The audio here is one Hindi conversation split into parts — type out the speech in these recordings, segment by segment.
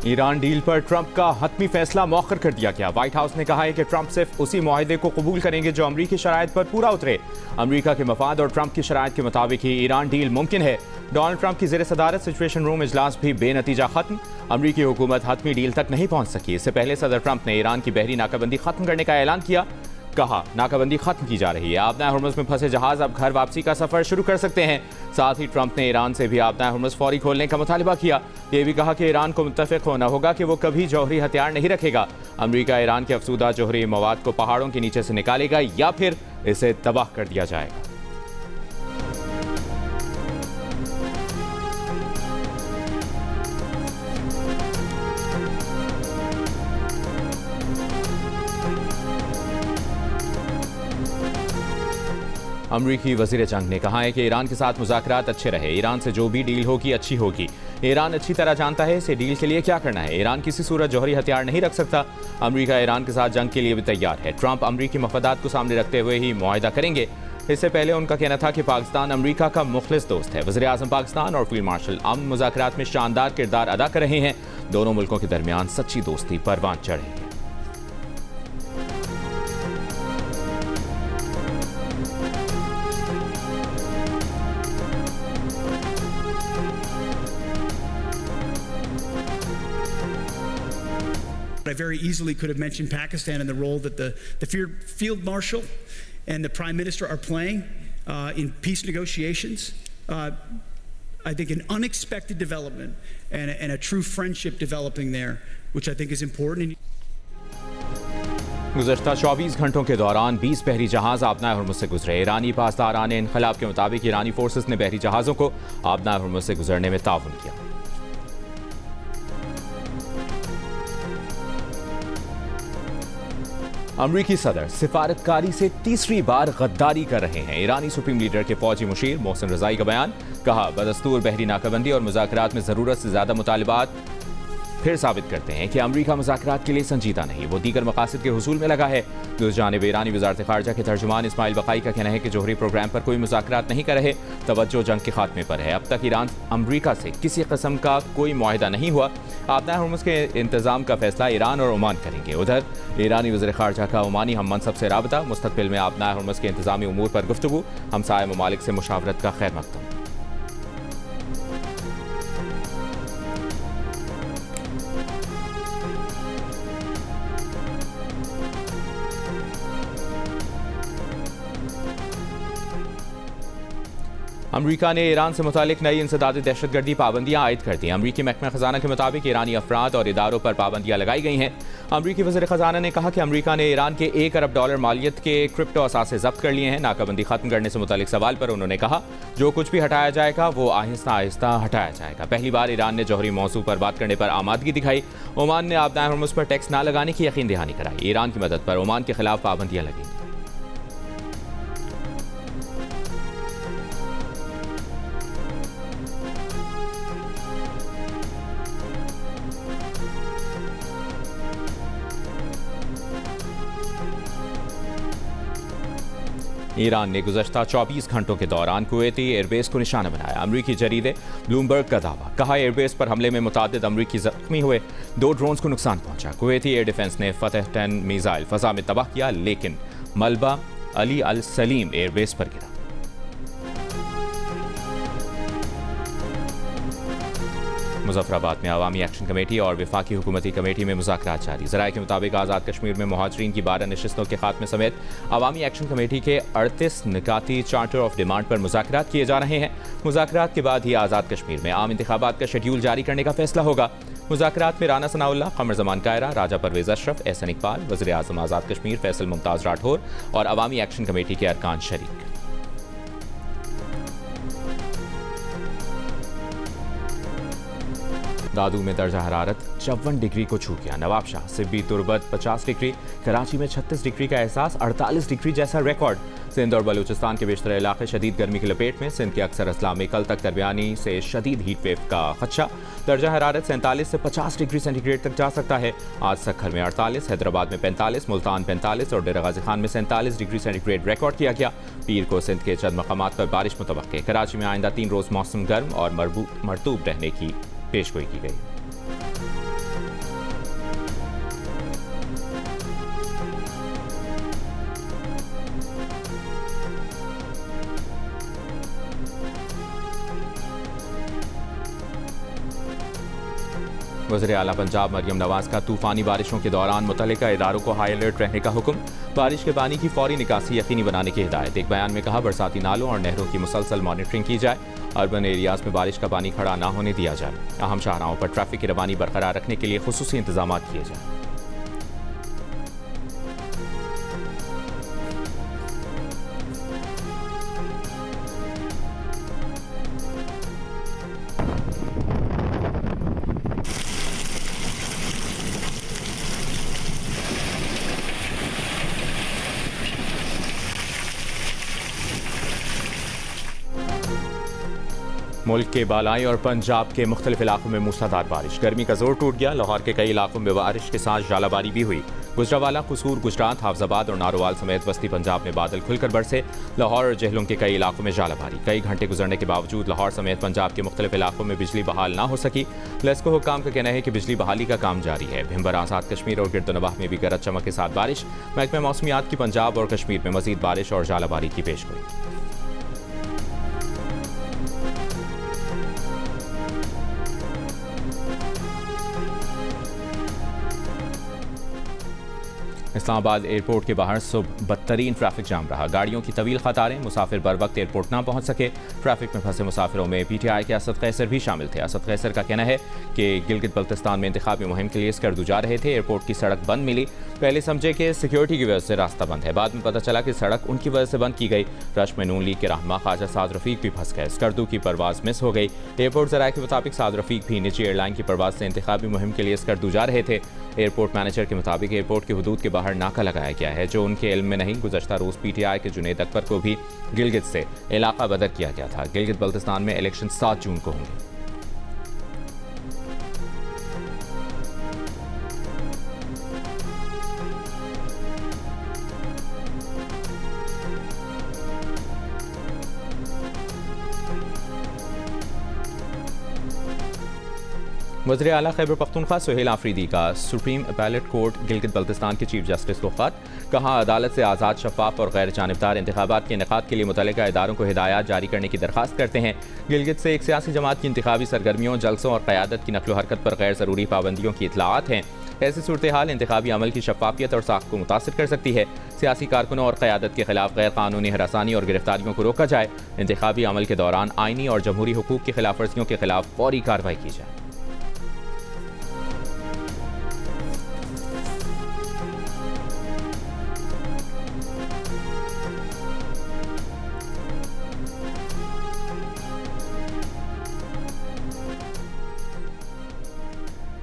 ईरान डील पर ट्रंप का हतमी फैसला मौखर कर दिया गया। व्हाइट हाउस ने कहा है कि ट्रंप सिर्फ उसी मुआहदे को कबूल करेंगे जो अमरीकी शराइत पर पूरा उतरे। अमरीका के मफाद और ट्रंप की शराइत के मुताबिक ही ईरान डील मुमकिन है। डोनाल्ड ट्रंप की ज़ेर सदारत सिचुएशन रूम इजलास भी बेनतीजा खत्म। अमरीकी हुकूमत हतमी डील तक नहीं पहुंच सकी। इससे पहले सदर ट्रंप ने ईरान की बहरी नाकाबंदी खत्म करने का ऐलान किया। कहा नाकाबंदी खत्म की जा रही है। आबना हुर्मुज़ में फंसे जहाज अब घर वापसी का सफर शुरू कर सकते हैं। साथ ही ट्रंप ने ईरान से भी आबना हुर्मुज़ फौरी खोलने का मुतालिबा किया। ये भी कहा कि ईरान को मुत्तफ़िक होना होगा कि वो कभी जौहरी हथियार नहीं रखेगा। अमरीका ईरान के अफसूदा जौहरी मवाद को पहाड़ों के नीचे से निकालेगा या फिर इसे तबाह कर दिया जाएगा। अमरीकी वज़ीर जंग ने कहा है कि ईरान के साथ मुज़ाकरात अच्छे रहे। ईरान से जो भी डील होगी अच्छी होगी। ईरान अच्छी तरह जानता है इसे डील के लिए क्या करना है। ईरान किसी सूरत जौहरी हथियार नहीं रख सकता। अमरीका ईरान के साथ जंग के लिए भी तैयार है। ट्रंप अमरीकी मफादात को सामने रखते हुए ही मुआहिदा करेंगे। इससे पहले उनका कहना था कि पाकिस्तान अमरीका का मुखलिस दोस्त है। वज़ीर आज़म पाकिस्तान और फील्ड मार्शल अमन मुज़ाकरात में शानदार किरदार अदा कर रहे हैं। दोनों मुल्कों के दरमियान सच्ची दोस्ती परवान चढ़ी है। I very easily could have mentioned Pakistan and the role that the Field Marshal and the Prime Minister are playing in peace negotiations. I think an unexpected development and a true friendship developing there, which I think is important. गुज़श्ता 24 घंटों के दौरान 20 बहरी जहाज आबना हुर्मुज़ से गुजरे। ईरानी पासदारान इनक़लाब के मुताबिक ईरानी फोर्सेस ने बहरी जहाज़ों को आबना हुर्मुज़ से गुजरने में ताउन किया। अमरीकी सदर सिफारतकारी से तीसरी बार गद्दारी कर रहे हैं। ईरानी सुप्रीम लीडर के फौजी मुशीर मोहसिन रज़ाई का बयान। कहा बदस्तूर बहरी नाकाबंदी और मुज़ाकरात में ज़रूरत से ज़्यादा मुतालबात फिर साबित करते हैं कि अमरीका मुज़ाकरात के लिए संजीदा नहीं, वो दीगर मकासद के हुसूल में लगा है। दूसरी जानिब ईरानी वज़ारत ख़ारजा के तर्जुमान इस्माइल बक़ाई का कहना है कि जौहरी प्रोग्राम पर कोई मुज़ाकरात नहीं कर रहे, तवज्जो जंग के खात्मे पर है। अब तक ईरान अमरीका से किसी किस्म का कोई मुआहिदा नहीं हुआ। आबना हुर्मुज़ के इंतज़ाम का फैसला ईरान और ओमान करेंगे। उधर ईरानी वज़ीर ख़ारजा का ओमानी हम मनसब से राबता। मुस्तक़बिल में आबना हुर्मुज़ के इंतज़ामी उमूर पर गुफ्तगू। हमसाया ममालिक से मुशावरत का खैर मक़दम। अमरीका ने ईरान से मुतालिक नई इंसदादी दहशतगर्दी पाबंदियां आयद कर दी। अमरीकी महकमा खजाना के मुताबिक ईरानी अफराद और इदारों पर पाबंदियां लगाई गई हैं। अमरीकी वज़ीर खजाना ने कहा कि अमरीका ने ईरान के $1 अरब मालियत के क्रिप्टो असासे जब्त कर लिए हैं। नाकाबंदी खत्म करने से मुतालिक सवाल पर उन्होंने कहा जो कुछ भी हटाया जाएगा वो आहिस्ता आहिस्ता हटाया जाएगा। पहली बार ईरान ने जौहरी मौजू पर बात करने पर आमादगी दिखाई। ओमान ने आबना हुर्मुज़ पर टैक्स न लगाने की यकीन दहानी कराई। ईरान की मदद पर ओमान के खिलाफ पाबंदियां लगेंगी। ईरान ने गुज़श्ता 24 घंटों के दौरान कुवैती एयरबेस को निशाना बनाया। अमरीकी जरीदे ब्लूमबर्ग का दावा। कहा एयरबेस पर हमले में मुतादिद अमरीकी ज़ख्मी हुए, 2 ड्रोन्स को नुकसान पहुंचा। कुवैती एयर डिफेंस ने फतह 10 मिसाइल फ़ज़ा में तबाह किया, लेकिन मलबा अली अल सलीम एयरबेस पर गिरा। मुजफ्फराबाद में अवामी एक्शन कमेटी और वफाकी हुकूमती कमेटी में मुज़ाकरात जारी। ज़राए के मुताबिक आज़ाद कश्मीर में मुहाजिरीन की 12 नशिस्तों के खात्मे समेत अवामी एक्शन कमेटी के 38 निकाती चार्टर ऑफ डिमांड पर मुज़ाकरात किए जा रहे हैं। मुज़ाकरात के बाद ही आज़ाद कश्मीर में आम इंतखाबात का शेड्यूल जारी करने का फैसला होगा। मुज़ाकरात में राना सनाउल्लाह, क़मर ज़मान कायरा, राजा परवेज़ अशरफ, एहसन इकबाल, वज़ीर आज़म आज़ाद कश्मीर फैसल मुमताज़ राठौर और अवामी एक्शन कमेटी के अरकान शरीक। दादू में दर्जा हरारत 54 डिग्री को छू गया। नवाबशाह, सिब्बी, तुर्बत 50 डिग्री, कराची में 36 डिग्री का एहसास, 48 डिग्री जैसा रिकॉर्ड। सिंध और बलूचिस्तान के बेशतर इलाके शदीद गर्मी की लपेट में। सिंध के अक्सर अजला में कल तक दरमियानी से शदीद हीट वेव का खदशा। दर्जा हरारत 47 से 50 डिग्री सेंटीग्रेड तक जा सकता है। आज सक्खर में 48, हैदराबाद में 45, मुल्तान 45 और डेरा गाजी खान में 47 डिग्री सेंटीग्रेड रिकॉर्ड किया गया। पीर को सिंध के चंद मकामात पर बारिश मुतवक्के। कराची में आइंदा 3 रोज़ मौसम गर्म और मरतूब रहने की पेशगोई की गई। वज़ीर आला पंजाब मरियम नवाज का तूफानी बारिशों के दौरान मुतल्लिका इदारों को हाई अलर्ट रहने का हुक्म, बारिश के पानी की फौरी निकासी यकीनी बनाने की हिदायत। एक बयान में कहा बरसाती नालों और नहरों की मुसलसल मॉनिटरिंग की जाए, अर्बन एरियाज में बारिश का पानी खड़ा ना होने दिया जाए, अहम शाहराहों पर ट्रैफिक की रवानी बरकरार रखने के लिए खुसूसी इंतजाम किए जाए। मुल्क के बालाई और पंजाब के मुख्तलिफ इलाकों में मूसलाधार बारिश, गर्मी का जोर टूट गया। लाहौर के कई इलाकों में बारिश के साथ जालाबारी भी हुई। गुजरावाला, कसूर, गुजरात, हाफजाबाद और नारोवाल समेत वस्ती पंजाब में बादल खुलकर बरसे। लाहौर और जहलुम के कई इलाकों में जालाबारी, कई घंटे गुजरने के बावजूद लाहौर समेत पंजाब के मुख्तलिफ इलाकों में बिजली बहाल ना हो सकी। लेस्को हुक्काम का कहना है कि बिजली बहाली का काम जारी है। भिम्बर, आज़ाद कश्मीर और गिरदोनवाह में भी गरज चमक के साथ बारिश। महकमे मौसमियात की पंजाब और कश्मीर में मजीद बारिश और जालाबारी की पेशगोई। इस्लामाबाद एयरपोर्ट के बाहर सुबह बदतरीन ट्रैफिक जाम रहा। गाड़ियों की तवील कतारें, मुसाफिर बर वक्त एयरपोर्ट ना पहुंच सके। ट्रैफिक में फंसे मुसाफिरों में PTI के असद कैसर भी शामिल थे। असद कैसर का कहना है कि गिलगित बल्तिस्तान में इंतखाबी मुहिम के लिए स्कर्दू जा रहे थे। एयरपोर्ट की सड़क बंद मिली, पहले समझे कि सिक्योरिटी की वजह से रास्ता बंद है, बाद में पता चला कि सड़क उनकी वजह से बंद की गई। रश में नून लीग के रहनुमा ख्वाजा साद रफीक भी फंस गए। स्कर्दू की परवाज मिस हो गई। एयरपोर्ट जराये के मुताबिक साद रफीक भी निजी एयरलाइन की परवाज से इंतखाबी मुहिम के लिए स्कर्दू जा रहे थे। एयरपोर्ट मैनेजर के मुताबिक एयरपोर्ट की हदूद के बाहर नाका लगाया गया है जो उनके इल्म में नहीं। गुज़श्ता रोज PTI के जुनैद अकबर को भी गिलगित से इलाका बदर किया गया था। गिलगित बल्तिस्तान में इलेक्शन 7 जून को होंगे। वज़ीर आला खैबर पख्तूनख्वा सुहेल आफरीदी का supreme appellate court Gilgit Baltistan के चीफ जस्टिस को खत। कहा अदालत से आज़ाद, शफाफ और गैर जानिबदार इंतखाबात के इनेकाद के लिए मुतल्लिका इदारों को हिदायत जारी करने की दरख्वास्त करते हैं। गिलगित से एक सियासी जमात की इंतखाबी सरगर्मियों, जलसों और क़यादत की नकलो हरकत पर गैर ज़रूरी पाबंदियों की इतलाआत हैं। ऐसी सूरत हाल इंतखाबी अमल की शफाफियत और साख को मुतासिर कर सकती है। सियासी कारकुनों और क़यादत के खिलाफ गैर कानूनी हरासानी और गिरफ्तारियों को रोका जाए। इंतखाबी अमल के दौरान आइनी और जमहूरी हुकूक की खिलाफ वर्जियों के खिलाफ फौरी कार्रवाई की जाए।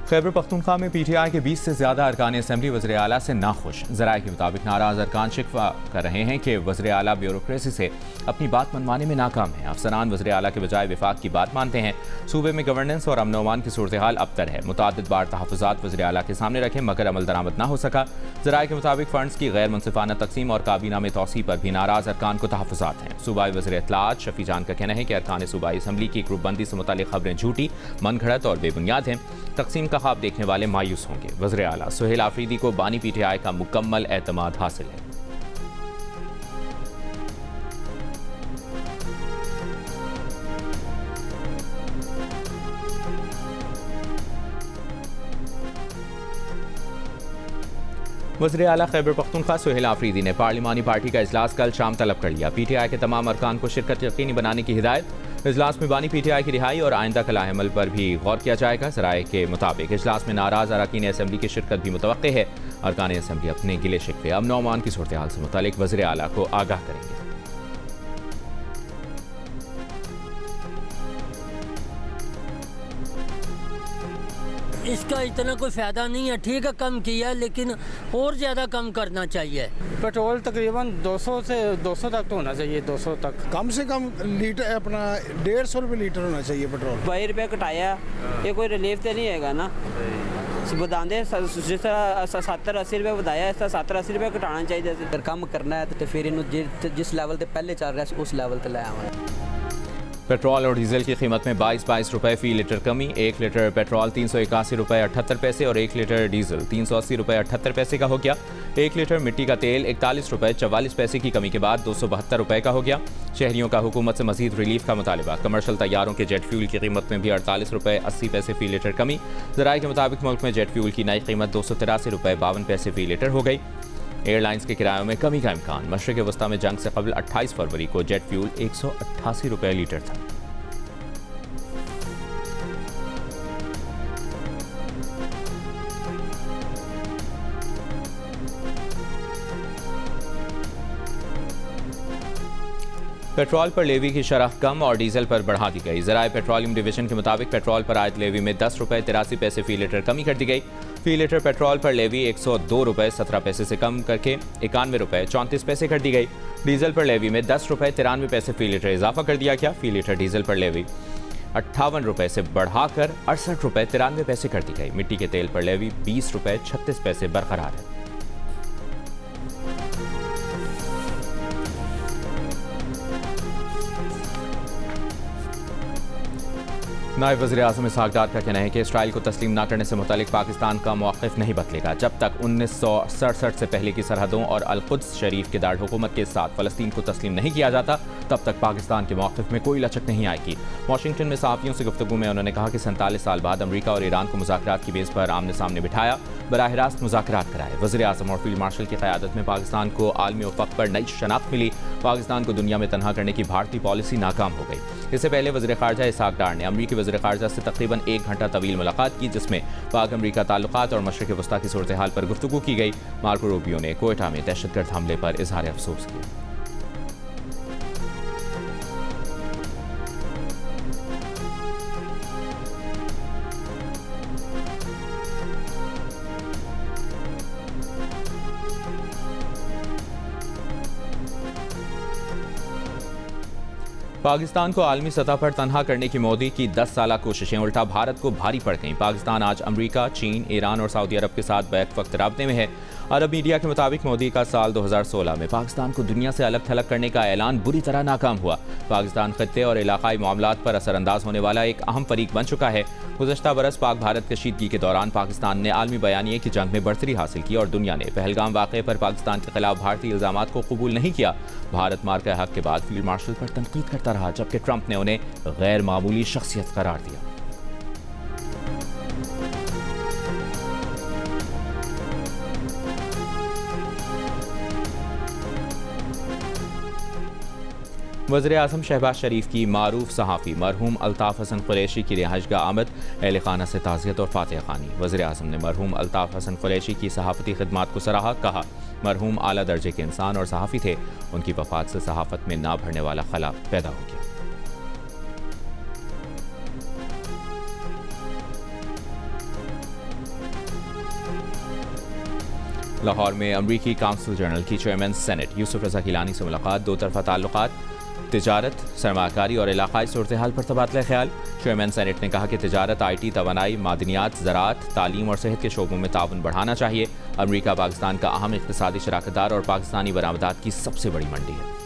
खैबर पख्तूनख्वा में PTI के 20 से ज़्यादा अरकान असम्बली वज़ीर आला से नाखुश। ज़राए के मुताबिक नाराज़ अरकान शिकवा कर रहे हैं कि वज़ीर आला ब्यूरोक्रेसी से अपनी बात मनवाने में नाकाम है। अफसरान वज़ीर आला के बजाय विफाक की बात मानते हैं। सूबे में गवर्नेंस और अमन अमान की सूरत हाल अबतर है। मुतअद्दिद बार तहफ़्फ़ुज़ात वज़ीर आला के सामने रखे मगर अमल दरामद ना हो सका। ज़राए के मुताबिक फ़ंड्स की गैर मुनसिफाना तकसीम और काबीना में तोसी पर भी नाराज़ अरकान को तहफ़्फ़ुज़ात हैं। सूबाई वज़ीर इत्तलाआत शफ़ी जान का कहना है कि अरकान सूबाई असम्बली की ग्रुपबंदी से मुताल्लिक़ खबरें झूठी, मनगढ़ंत और बेबुनियाद हैं। तकसीम का ख्वाब देखने वाले मायूस होंगे। वज़ीर आला सुहेल आफरीदी को बानी PTI का मुकम्मल एतमाद हासिल है। वज़ीर आला खैबर पख्तूनख्वा सुहेल आफरीदी ने पार्लिमानी पार्टी का इजलास कल शाम तलब कर लिया। PTI के तमाम अरकान को शिरकत यकीनी बनाने की हिदायत। इजलास में बानी PTI की रिहाई और आइंदा का लाहेमल पर भी गौर किया जाएगा। ज़राए के मुताबिक इजलास में नाराज़ अरकान असम्बली की शिरकत भी मुतवक्के है। अरकान असम्बली अपने गिले शिकवे, अमन और अमान की सूरत हाल से मुतालिक वज़ीर आला को आगाह करेंगे। इसका इतना कोई फ़ायदा नहीं है। ठीक है, कम किया लेकिन और ज़्यादा कम करना चाहिए। पेट्रोल तकरीबन 200 से 200 तक तो होना चाहिए, 200 तक कम से कम लीटर अपना 150 रुपये लीटर होना चाहिए पेट्रोल। 22 रुपये घटाया, ये कोई रिलीफ तो नहीं है ना। बदांदे जिस तरह 70-80 रुपये बताया, इस तरह 70-80 रुपये घटाना चाहिए। अगर कम करना है तो फिर इन्हों जिस लैवल ते पहले चल रहा है उस लैवल ते लै आवां। पेट्रोल और डीजल की कीमत में 22 रुपए फी लीटर कमी। 1 लीटर पेट्रोल 381 रुपए 78 पैसे और 1 लीटर डीजल 380 रुपए 78 पैसे का हो गया। 1 लीटर मिट्टी का तेल 41 रुपए 44 पैसे की कमी के बाद 272 रुपए का हो गया। शहरियों का हुकूमत से मजीद रिलीफ का मुतालबा। कमर्शल तैयारों के जेट फ्यूल की कीमत में भी 48 रुपए 80 पैसे फी लीटर कमी। ज़राए के मुताबिक मुल्क में जेट फ्यूल की नई कीमत 283 रुपए 52 पैसे फी लीटर हो गई। एयरलाइंस के किरायों में कमी का इम्कान। मशरिक़ वस्ता में जंग से कबल 28 फरवरी को जेट फ्यूल 188 रुपए लीटर था। पेट्रोल पर लेवी की शरह कम और डीजल पर बढ़ा दी गई। ज़राए पेट्रोलियम डिवीजन के मुताबिक पेट्रोल पर आयद लेवी में 10 रुपए 83 पैसे फी लीटर कमी कर दी गई। फी लीटर पेट्रोल पर लेवी 102 रुपए 17 पैसे से कम करके 91 रुपए 34 पैसे कर दी गई। डीजल पर लेवी में 10 रुपए 93 पैसे फी लीटर इजाफा कर दिया गया। फी लीटर डीजल पर लेवी 58 रुपए से बढ़ाकर 68 रुपए 93 पैसे कर दी गई। मिट्टी के तेल पर लेवी 20 रुपए 36 पैसे बरकरार है। नायब वज़ीर-ए-आज़म इसहाक़ डार का कहना है कि इसराइल को तस्लीम न करने से मुतालिक पाकिस्तान का मौक़िफ़ नहीं बदलेगा जब तक 1967 से पहले की सरहदों और अल-कुद्स शरीफ के दारहुकूमत के साथ फ़लस्तीन को तस्लीम नहीं किया जाता तब तक पाकिस्तान के मौक़िफ़ में कोई लचक नहीं आएगी। वाशिंगटन में सहाफ़ियों से गुफ्तगू में उन्होंने कहा कि 47 साल बाद अमरीका और ईरान को मुज़ाकरात की बेस पर आमने सामने बिठाया, बराह रास्त मुज़ाकरात कराए। वज़ीर-ए-आज़म और फील्ड मार्शल की क़यादत में पाकिस्तान को आलमी उफ़क़ पर नई शनाख्त मिली। पाकिस्तान को दुनिया में तनहा करने की भारतीय पॉलिसी नाकाम हो गई। इससे पहले वज़ीर ख़ारजा इसहाक़ डार ने अमरीकी वज़ीर ख़ारजा से तकरीबन 1 घंटा तवील मुलाकात की, जिसमें पाक अमरीका ताल्लुकात और मशरिक़ वस्ता की सूरत हाल पर गुफ्तगू की गई। मार्को रूबियो ने कोयटा में दहशतगर्द हमले पर इज़हार अफसोस किया। पाकिस्तान को आलमी सतह पर तनहा करने की मोदी की 10 साला कोशिशें उल्टा भारत को भारी पड़ गईं। पाकिस्तान आज अमरीका, चीन, ईरान और सऊदी अरब के साथ बैक वक्त राब्ते में है। अरब मीडिया के मुताबिक मोदी का साल 2016 में पाकिस्तान को दुनिया से अलग थलग करने का ऐलान बुरी तरह नाकाम हुआ। पाकिस्तान खत्ते और इलाकाई मामलात पर असरअंदाज होने वाला एक अहम फरीक बन चुका है। गुज़श्ता बरस पाक भारत कशीदगी के दौरान पाकिस्तान ने आलमी बयानिए की जंग में बढ़तरी हासिल की और दुनिया ने पहलगाम वाक़े पर पाकिस्तान के खिलाफ भारतीय इल्ज़ामात को कबूल नहीं किया। भारत मार्का हक के बाद फील्ड मार्शल पर तनकीद करता रहा, जबकि ट्रंप ने उन्हें गैर मामूली शख्सियत करार दिया। वज़ीर-ए-आज़म शहबाज शरीफ की मारूफ सहाफ़ी मरहूम अल्ताफ़ हसन कुरैशी की रिहाइशगाह आमद। अहल खाना से ताज़ियत और फातिहा ख़ानी। वज़ीर-ए-आज़म ने मरहूम अल्ताफ़ हसन कुरैशी की सहाफ़ती खिदमात को सराहा। कहा, मरहूम आला दर्जे के इंसान और सहाफ़ी थे। उनकी वफ़ात से सहाफ़त में ना भरने वाला खला पैदा हो गया। लाहौर में अमरीकी काउंसिल जनरल की चेयरमैन सेनेट यूसुफ रज़ा गिलानी से मुलाकात। दो तरफ़ा ताल्लुकात, तिजारत, सरमाकारी और इलाकाई सूरत हाल पर तबादला ख्याल। चेयरमैन सेनेट ने कहा कि तिजारत, IT, तवानाई, मादनियात, ज़राअत, तालीम और सेहत के शोबों में ताउन बढ़ाना चाहिए। अमरीका पाकिस्तान का अहम इक़्तिसादी शराकतदार और पाकिस्तानी बरामदात की सबसे बड़ी मंडी है।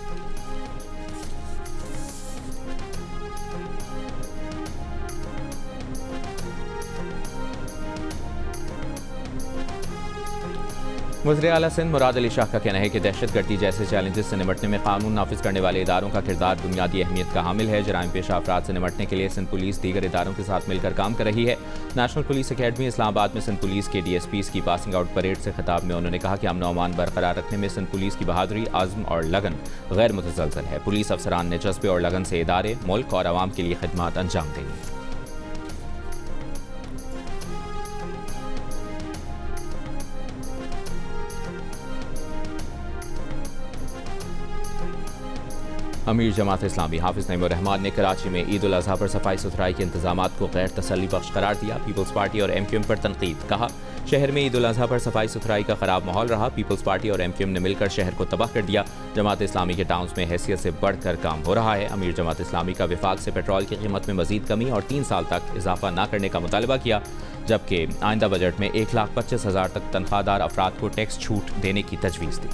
वज़ीर आला सिंध मुराद अली शाह का कहना है कि दहशतगर्दी जैसे चैलेंजेस से निमटने में कानून नाफिज करने वाले इदारों का किरदार बुनियादी अहमियत का हामिल है। जराइम पेशा अफराद से निमटने के लिए सिंध पुलिस दीगर इदारों के साथ मिलकर काम कर रही है। नेशनल पुलिस अकेडमी इस्लामाबाद में सिंध पुलिस के DSPs की पासिंग आउट परेड से खिताब में उन्होंने कहा कि अमन और अमान बरकरार रखने में सिंध पुलिस की बहादुरी, आज़म और लगन गैर मुतज़लज़ल है। पुलिस अफसरान ने जज्बे और लगन से इदारे, मुल्क और आवाम के लिए खिदमात अंजाम देंगे। अमीर जमात इस्लामी हाफिज नईमुर रहमान ने कराची में ईद उल अज़हा पर सफाई सुथराई के इंतजामात को गैर तसल्ली बख्श करार दिया। पीपल्स पार्टी और MQM पर तनकीद। कहा, शहर में ईद उल अज़हा पर सफाई सुथराई का खराब माहौल रहा। पीपल्स पार्टी और MQM ने मिलकर शहर को तबाह कर दिया। जमात इस्लामी के टाउन्स में हैसियत से बढ़कर काम हो रहा है। अमीर जमात इस्लामी का विफाक से पेट्रोल की कीमत में मजीद कमी और 3 साल तक इजाफा न करने का मुतालबा किया, जबकि आइंदा बजट में 1,25,000 तक तनख्वाहदार अफराद को टैक्स छूट देने की तजवीज़ दी।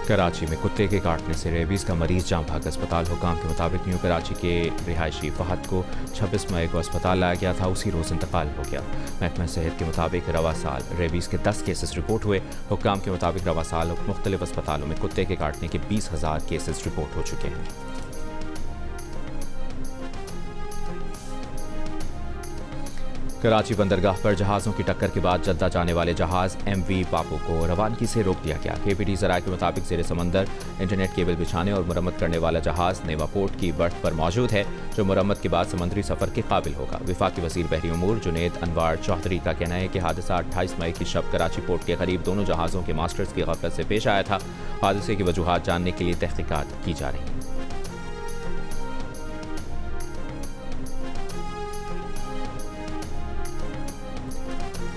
कराची में कुत्ते के काटने से रेबीज का मरीज जान भाग अस्पताल। हुकाम के मुताबिक न्यू कराची के रिहायशी फहद को 26 मई को अस्पताल लाया गया था, उसी रोज़ इंतकाल हो गया। महकमा सेहत के मुताबिक रवा साल रेबीज के 10 केसेस रिपोर्ट हुए। हुकाम के मुताबिक रवा साल मुख्तलिफ अस्पतालों में कुत्ते के काटने के 20,000 केसेस रिपोर्ट हो चुके हैं। कराची बंदरगाह पर जहाज़ों की टक्कर के बाद जद्दा जाने वाले जहाज़ MV पापो को रवानगी से रोक दिया गया। KPT ज़राए के मुताबिक ज़ेरे समंदर इंटरनेट केबल बिछाने और मुरम्मत करने वाला जहाज़ नेवा पोर्ट की बर्थ पर मौजूद है, जो मुरम्मत के बाद समुद्री सफ़र के काबिल होगा। वफाकी वज़ीर बहरी उमूर जुनेद अनवार चौधरी का कहना है कि हादसा 28 मई की शब कराची पोर्ट के करीब दोनों जहाज़ों के मास्टर्स की गफलत से पेश आया था। हादसे की वजूहात जानने के लिए तहकीकात की जा रही हैं।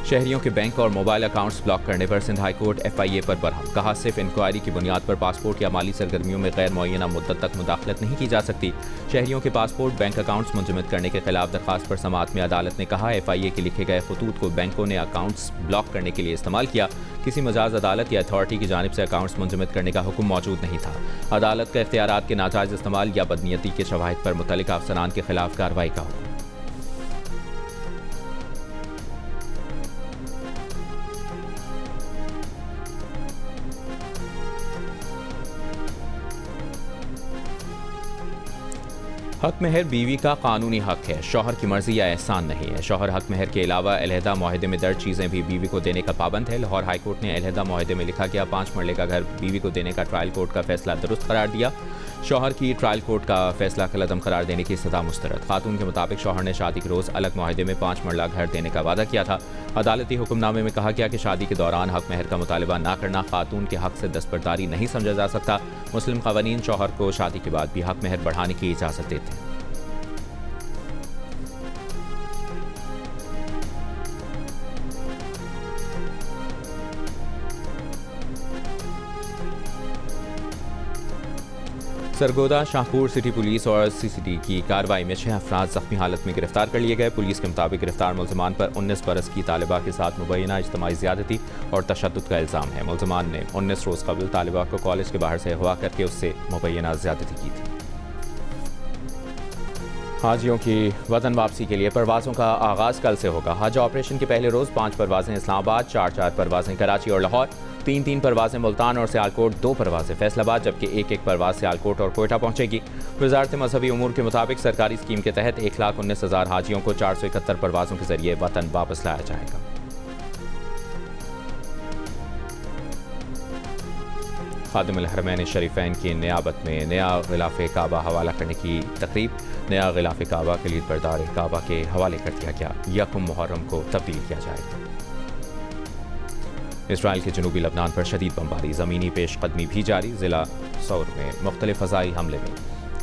शहरियों के बैंक और मोबाइल अकाउंट्स ब्लॉक करने पर सिंध हाई कोर्ट FIA पर बरहम। कहा सिर्फ इंक्वायरी की बुनियाद पर पासपोर्ट या माली सरगर्मियों में गैर मुअय्यना मुद्दत तक मुदाखलत नहीं की जा सकती। शहरियों के पासपोर्ट बैंक अकाउंट्स मुंजमद करने के खिलाफ दरखास्त पर समाअत में अदालत ने कहा FIA के लिखे गए खतूत को बैंकों ने अकाउंट्स ब्लॉक करने के लिए इस्तेमाल किया। किसी मजाज अदालत या अथॉरिटी की जानिब से अकाउंट्स मुंजमद करने का हुक्म मौजूद नहीं था। अदालत का इख्तियारात के नाजायज इस्तेमाल या बदनीयती के शवाहिद पर मुतल्लिका अफसरान के खिलाफ कार्रवाई का हुक्म। हक महर बीवी का कानूनी हक है, शौहर की मर्जी या एहसान नहीं है। शौहर हक महर के अलावा अलहदा मुआहदे में दर्ज चीज़ें भी बीवी को देने का पाबंद है। लाहौर हाई कोर्ट ने अलहदा मुआहदे में लिखा गया 5 मरले का घर बीवी को देने का ट्रायल कोर्ट का फैसला दुरुस्त करार दिया। शौहर की ट्रायल कोर्ट का फैसला कलअदम करार देने की सजा मुस्तरद। खातून के मुताबिक शौहर ने शादी के रोज़ अलग मुआहदे में 5 मरला घर देने का वादा किया था। अदालती हुक्मनामे में कहा गया कि शादी के दौरान हक महर का मुतालबा न करना खातून के हक से दस्तबरदारी नहीं समझा जा सकता। मुस्लिम क़वानीन शौहर को शादी के बाद भी हक महर बढ़ाने की इजाज़त देते हैं। सरगोदा शाहपुर सिटी पुलिस और CCD की कार्रवाई में 6 अफराद जख्मी हालत में गिरफ्तार कर लिए गए। पुलिस के मुताबिक गिरफ्तार मुलजमान पर 19 बरस की तालिबा के साथ मुबैना इज्तिमाई ज़्यादती और तशद्दुद का इल्ज़ाम है। मुलजमान ने 19 रोज़ कबल तालिबा को कॉलेज के बाहर से अगवा करके उससे मुबैना ज़्यादती की थी। हाजियों की वतन वापसी के लिए परवाज़ों का आगाज़ कल से होगा। हज ऑपरेशन के पहले रोज़ 5 परवाज़ें इस्लामाबाद, 4 परवाज़ें कराची और लाहौर, 3 परवाज़ें मुल्तान और सियालकोट, 2 परवाज़ें फैसलाबाद, जबकि 1 परवाज़ सियालकोट और कोयटा पहुंचेगी। वज़ारत मजहबी उमूर के मुताबिक सरकारी स्कीम के तहत 1,19,000 हाजियों को 471 परवाज़ों के जरिए वतन वापस लाया जाएगा। खादिमुल हरमैन शरीफैन की नियाबत में नया ग़िलाफ़े काबा हवाला करने की तकरीब। नया ग़िलाफ़े काबा कलीद बरदार काबा के हवाले कर दिया गया। 1 मुहर्रम को तब्दील किया जाएगा। इसराइल के जनूबी लबनान पर शदीद बमबारी, ज़मीनी पेशकदमी भी जारी। ज़िला सौर में मुख्तलिफ फ़ज़ाई हमले में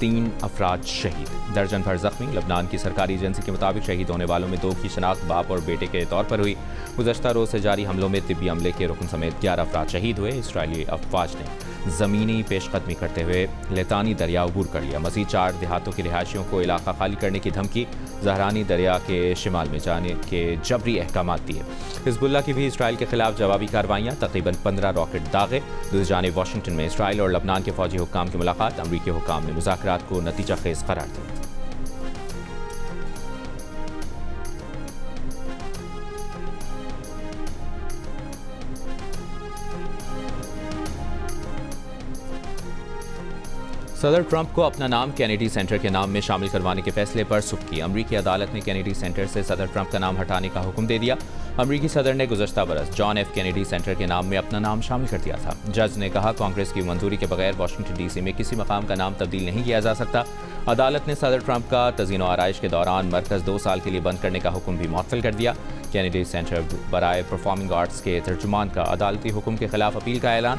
3 अफराद शहीद, दर्जन भर जख्मी। लबनान की सरकारी एजेंसी के मुताबिक शहीद होने वालों में 2 की शनाख्त बाप और बेटे के तौर पर हुई। गुज़श्ता रोज़ से जारी हमलों में तिब्बी अमले के रुकन समेत 11 अफराद शहीद हुए। इसराइली अफवाज ने ज़मीनी पेशकदमी करते हुए लेतानी दरिया अबूर कर लिया। मज़ीद 4 देहातों के रिहायशियों को इलाका खाली करने की धमकी। ज़हरानी दरिया के शिमाल में जाने के जबरी अहकामात दिए। हिज़्बुल्लाह की भी इसराइल के खिलाफ जवाबी कार्रवाइयाँ, तकरीबन 15 रॉकेट दागे। दूसरी जानिब वाशिंगटन में इसराइल और लबनान के फौजी हुक्काम की मुलाकात। अमरीकी हुक्काम ने मुज़ाकरात को नतीजा खेज़ करार दिया। सदर ट्रंप को अपना नाम कैनेडी सेंटर के नाम में शामिल करवाने के फैसले पर सुख की। अमरीकी अदालत ने कैनेडी सेंटर से सदर ट्रंप का नाम हटाने का हुक्म दे दिया। अमरीकी सदर ने गुज़श्ता बरस जॉन एफ कैनेडी सेंटर के नाम में अपना नाम शामिल कर दिया था। जज ने कहा कांग्रेस की मंजूरी के बगैर वाशिंगटन DC में किसी मकाम का नाम तब्दील नहीं किया जा सकता। अदालत ने सदर ट्रंप का तज़ीन आराइश के दौरान मरकज़ 2 साल के लिए बंद करने का हुक्म भी मुअत्तल कर दिया। कैनेडी सेंटर बराए परफॉर्मिंग आर्ट्स के तर्जुमान का अदालती हुक्म के खिलाफ अपील का ऐलान।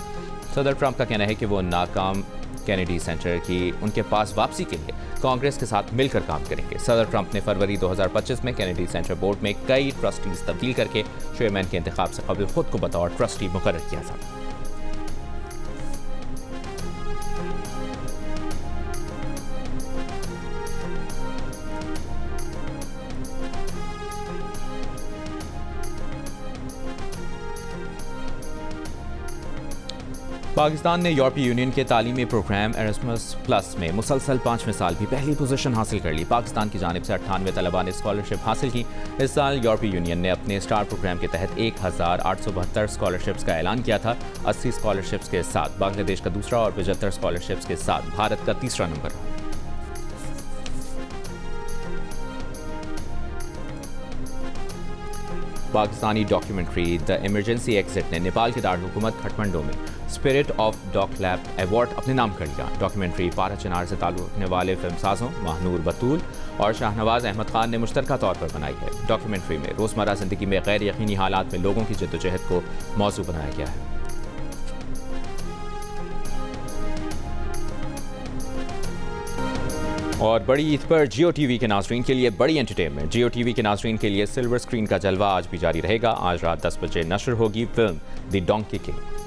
सदर ट्रंप का कहना है कि वो नाकाम कैनेडी सेंटर की उनके पास वापसी के लिए कांग्रेस के साथ मिलकर काम करेंगे। सदर ट्रंप ने फरवरी 2025 में कैनेडी सेंटर बोर्ड में कई ट्रस्टीज तब्दील करके चेयरमैन के इंतखाब से कबल खुद को बतौर ट्रस्टी मुकर्रर किया था। पाकिस्तान ने यूरोपीय यूनियन के तालीमी प्रोग्राम एरास्मस प्लस में मुसलसल 5वें साल भी पहली पोजीशन हासिल कर ली। पाकिस्तान की जानिब से 98 तलबा ने स्कॉलरशिप हासिल की। इस साल यूरोपीय यूनियन ने अपने स्टार प्रोग्राम के तहत 1872 स्कॉलरशिप्स का ऐलान किया था। 80 स्कॉलरशिप्स के साथ बांग्लादेश का दूसरा और 75 स्कॉलरशिप्स के साथ भारत का तीसरा नंबर रहा। Pakistani documentary the emergency exit ने नेपाल के दारकूमत काठमांडू में spirit of doc lab award अपने नाम कर लिया। डॉक्यूमेंट्री पारा चिनार से ताल्लुक़ रखने वाले फिल्मसाजों महानूर बतूल और शाहनवाज अहमद खान ने मुश्तरका तौर पर बनाई है। डॉक्यूमेंट्री में रोज़मर्रा ज़िंदगी में गैर यकीनी हालात में लोगों की जद्दोजहद को मौजू बनाया गया है। और बड़ी ईद पर जियो टीवी के नाज़रीन के लिए बड़ी एंटरटेनमेंट। जियो टीवी के नाज़रीन के लिए सिल्वर स्क्रीन का जलवा आज भी जारी रहेगा। आज रात 10 बजे नशर होगी फिल्म द डोंकी किंग।